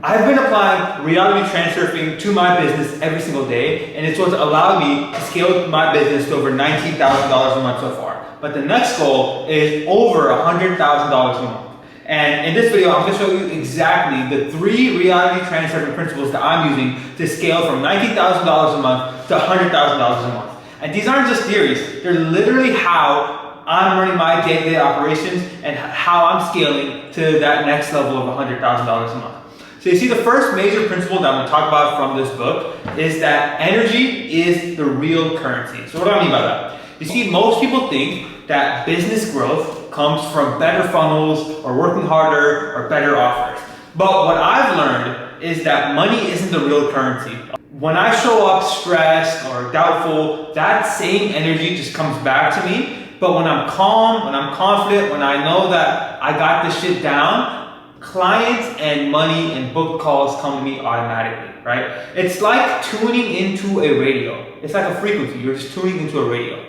I've been applying reality transurfing to my business every single day, and it's what's allowed me to scale my business to over $19,000 a month so far. But the next goal is over $100,000 a month. And in this video, I'm going to show you exactly the 3 reality transurfing principles that I'm using to scale from $19,000 a month to $100,000 a month. And these aren't just theories, they're literally how I'm running my day-to-day operations and how I'm scaling to that next level of $100,000 a month. So you see, the first major principle that I'm going to talk about from this book is that energy is the real currency. So what do I mean by that? You see, most people think that business growth comes from better funnels or working harder or better offers. But what I've learned is that money isn't the real currency. When I show up stressed or doubtful, that same energy just comes back to me. But when I'm calm, when I'm confident, when I know that I got this shit down, clients and money and booked calls come to me automatically, right? It's like tuning into a radio. It's like a frequency. You're just tuning into a radio.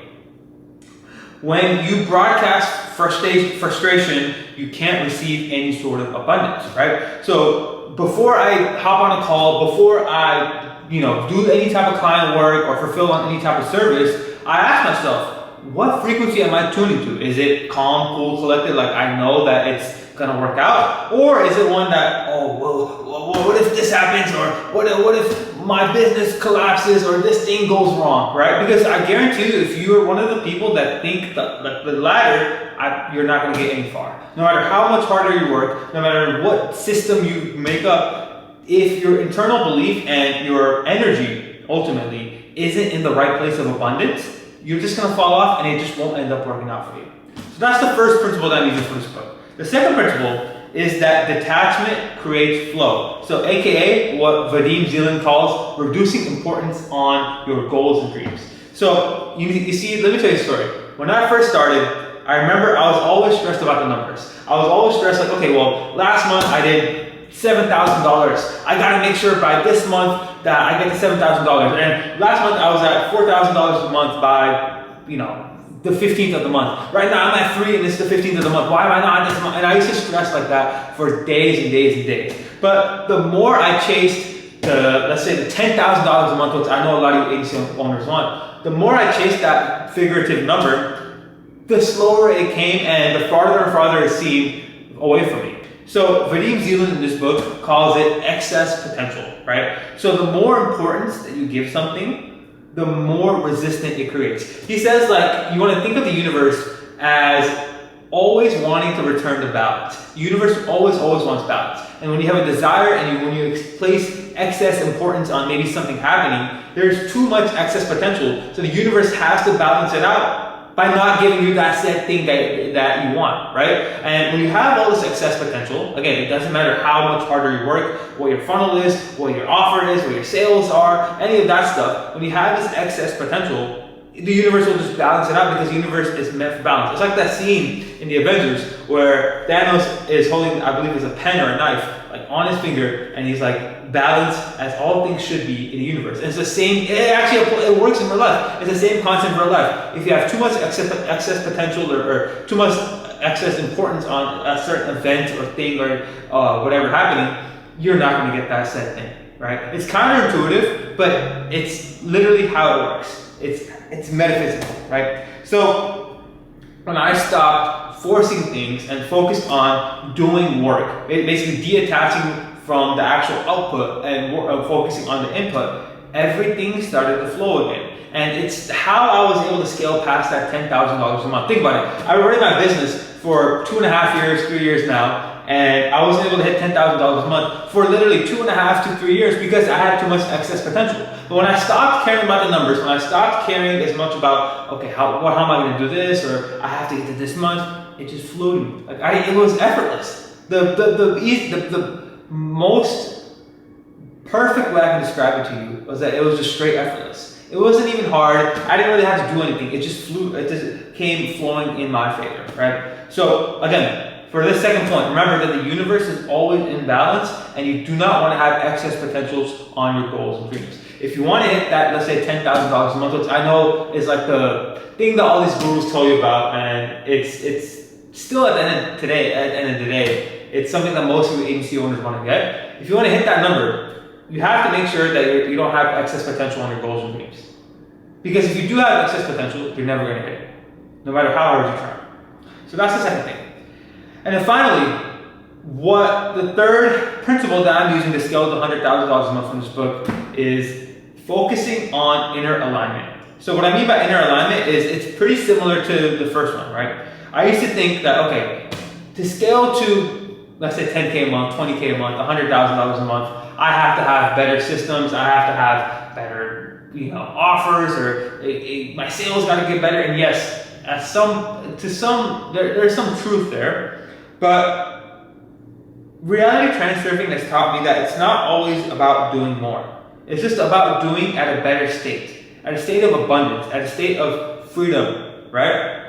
When you broadcast frustration, you can't receive any sort of abundance, right? So before I hop on a call, before I do any type of client work or fulfill on any type of service, I ask myself, what frequency am I tuning to? Is it calm, cool, collected, like I know that it's gonna work out? Or is it one that, what if this happens? Or what if my business collapses or this thing goes wrong, right? Because I guarantee you, if you're one of the people that think the latter, you're not gonna get any far. No matter how much harder you work, no matter what system you make up, if your internal belief and your energy ultimately isn't in the right place of abundance, you're just gonna fall off and it just won't end up working out for you. So that's the first principle that I use for this book. The second principle is that detachment creates flow. So AKA what Vadim Zeland calls reducing importance on your goals and dreams. So you see, let me tell you a story. When I first started, I remember I was always stressed about the numbers. I was always stressed like, okay, well, last month I did $7,000. I gotta make sure by this month that I get to $7,000. And last month I was at $4,000 a month by, the 15th of the month. Right now I'm at 3 and it's the 15th of the month. Why am I not this month? And I used to stress like that for days and days and days. But the more I chased let's say the $10,000 a month, which I know a lot of you agency owners want, the more I chased that figurative number, the slower it came and the farther and farther it seemed away from me. So Vadim Zeland in this book calls it excess potential, right? So the more importance that you give something, the more resistant it creates. He says, like, you want to think of the universe as always wanting to return to balance. The universe always wants balance. And when you have a desire and when you place excess importance on maybe something happening, there's too much excess potential. So the universe has to balance it out by not giving you that said thing that you want, right? And when you have all this excess potential, again, it doesn't matter how much harder you work, what your funnel is, what your offer is, what your sales are, any of that stuff. When you have this excess potential, the universe will just balance it out because the universe is meant for balance. It's like that scene in the Avengers where Thanos is holding, I believe it's a pen or a knife, like on his finger, and he's like, balance as all things should be in the universe. And it's the same, it works in real life. It's the same concept in real life. If you have too much excess potential or too much excess importance on a certain event or thing or whatever happening, you're not going to get that said thing, right? It's counterintuitive, but it's literally how it works. It's metaphysical, right? So when I stopped forcing things and focused on doing work, basically detaching from the actual output and focusing on the input, everything started to flow again. And it's how I was able to scale past that $10,000 a month. Think about it. I've been running my business for 2.5 years, 3 years now, and I wasn't able to hit $10,000 a month for literally 2.5 to 3 years because I had too much excess potential. But when I stopped caring about the numbers, when I stopped caring as much about, okay, how am I going to do this, or I have to get to this month, it just flew to me. Like it was effortless. The most perfect way I can describe it to you was that it was just straight effortless. It wasn't even hard. I didn't really have to do anything. It just flew. It just came flowing in my favor, right? So again, for this second point, remember that the universe is always in balance, and you do not want to have excess potentials on your goals and dreams. If you want to hit that, let's say $10,000 a month, which I know is like the thing that all these gurus tell you about, and it's still at the end of the day, It's something that most of the agency owners want to get. If you want to hit that number, you have to make sure that you don't have excess potential on your goals and dreams. Because if you do have excess potential, you're never going to hit it, no matter how hard you try. So that's the second thing. And then finally, the third principle that I'm using to scale to $100,000 a month from this book is focusing on inner alignment. So what I mean by inner alignment is it's pretty similar to the first one, right? I used to think that, okay, to scale to, let's say 10K a month, 20K a month, $100,000 a month, I have to have better systems, I have to have better offers, or my sales got to get better. And yes, there's some truth there, but reality transurfing has taught me that it's not always about doing more. It's just about doing at a better state, at a state of abundance, at a state of freedom, right?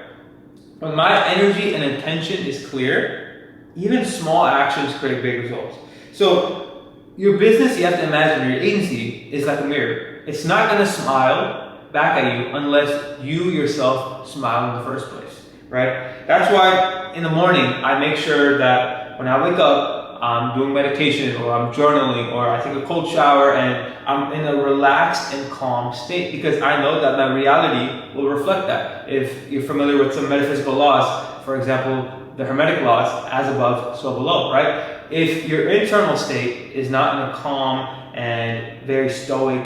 When my energy and intention is clear, even small actions create big results. So your business, you have to imagine, your agency is like a mirror. It's not going to smile back at you unless you yourself smile in the first place, right? That's why in the morning, I make sure that when I wake up, I'm doing meditation, or I'm journaling, or I take a cold shower, and I'm in a relaxed and calm state, because I know that my reality will reflect that. If you're familiar with some metaphysical laws, for example, the Hermetic laws, as above, so below, right? If your internal state is not in a calm and very stoic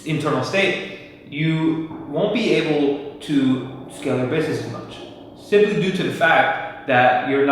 internal state, you won't be able to scale your business as much, simply due to the fact that your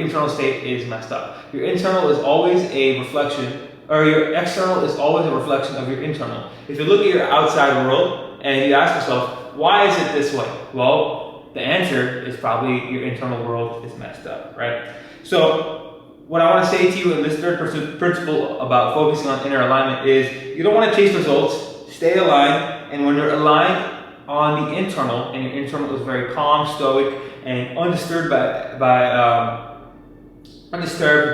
internal state is messed up. Your internal is always a reflection, or your external is always a reflection of your internal. If you look at your outside world and you ask yourself, why is it this way? Well, the answer is probably your internal world is messed up, right? So what I want to say to you in this third principle about focusing on inner alignment is you don't want to chase results, stay aligned, and when you're aligned on the internal, and your internal is very calm, stoic, and undisturbed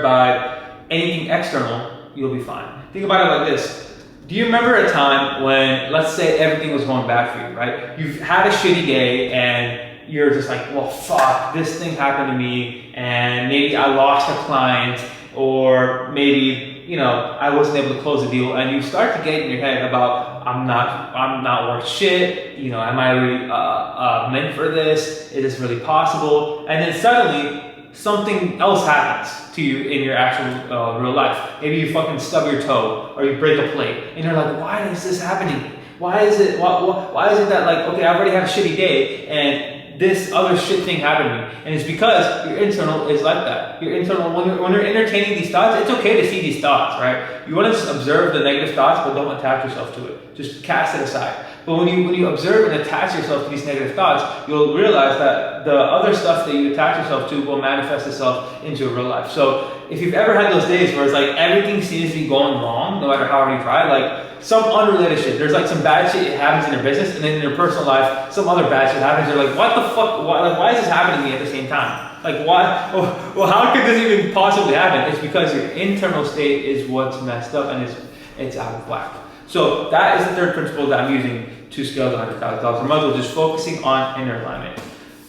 by anything external, you'll be fine. Think about it like this. Do you remember a time when, let's say, everything was going bad for you, right? You've had a shitty day and you're just like, well, fuck, this thing happened to me, and maybe I lost a client, or maybe, I wasn't able to close a deal, and you start to get in your head about, I'm not worth shit, am I really meant for this? Is this really possible? And then suddenly, something else happens to you in your actual real life. Maybe you fucking stub your toe, or you break a plate, and you're like, why is this happening? Why is it that, like, okay, I've already had a shitty day, and this other shit thing happened to me? And it's because your internal is like that. Your internal, when you're entertaining these thoughts, it's okay to see these thoughts, right? You want to observe the negative thoughts, but don't attach yourself to it. Just cast it aside. But when you observe and attach yourself to these negative thoughts, you'll realize that the other stuff that you attach yourself to will manifest itself into real life. So if you've ever had those days where it's like everything seems to be going wrong, no matter how hard you try, like some unrelated shit, there's like some bad shit that happens in your business, and then in your personal life, some other bad shit happens. You're like, what the fuck? Why is this happening to me at the same time? Like, why? Well, how could this even possibly happen? It's because your internal state is what's messed up, and it's out of whack. So that is the third principle that I'm using to scale to $100,000 a month, which is focusing on inner alignment.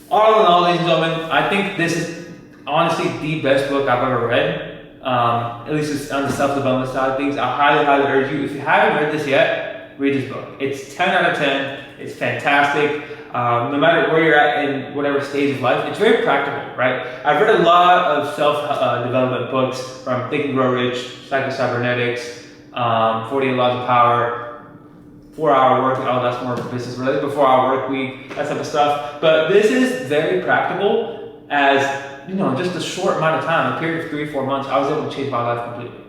All in all, ladies and gentlemen, I think this is honestly the best book I've ever read. At least it's on the self-development side of things. I highly, highly urge you, if you haven't read this yet, read this book. It's 10 out of 10. It's fantastic. No matter where you're at in whatever stage of life, it's very practical, right? I've read a lot of self-development books, from Think and Grow Rich, Psycho-Cybernetics, 48 Laws of Power, 4-Hour Work, that's more business related, but 4-Hour Work Week, that type of stuff. But this is very practical, as just a short amount of time, a period of 3-4 months, I was able to change my life completely.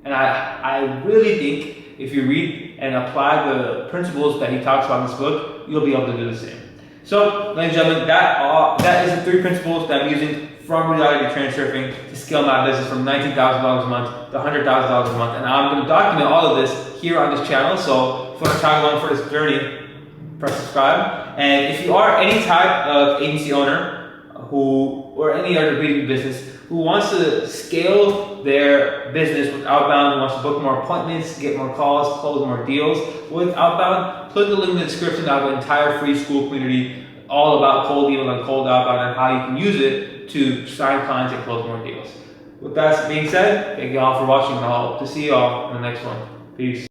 And I really think if you read and apply the principles that he talks about in this book, you'll be able to do the same. So, ladies and gentlemen, that is the 3 principles that I'm using from reality transurfing to scale my business from $19,000 a month to $100,000 a month. And I'm going to document all of this here on this channel. So if you want to tag along for this journey, press subscribe. And if you are any type of agency owner or any other B2B business who wants to scale their business with outbound, who wants to book more appointments, get more calls, close more deals with outbound, click the link in the description. I have an entire free school community all about cold email and cold outbound, and how you can use it to sign clients and close more deals. with that being said, thank you all for watching, and I hope to see you all in the next one. Peace.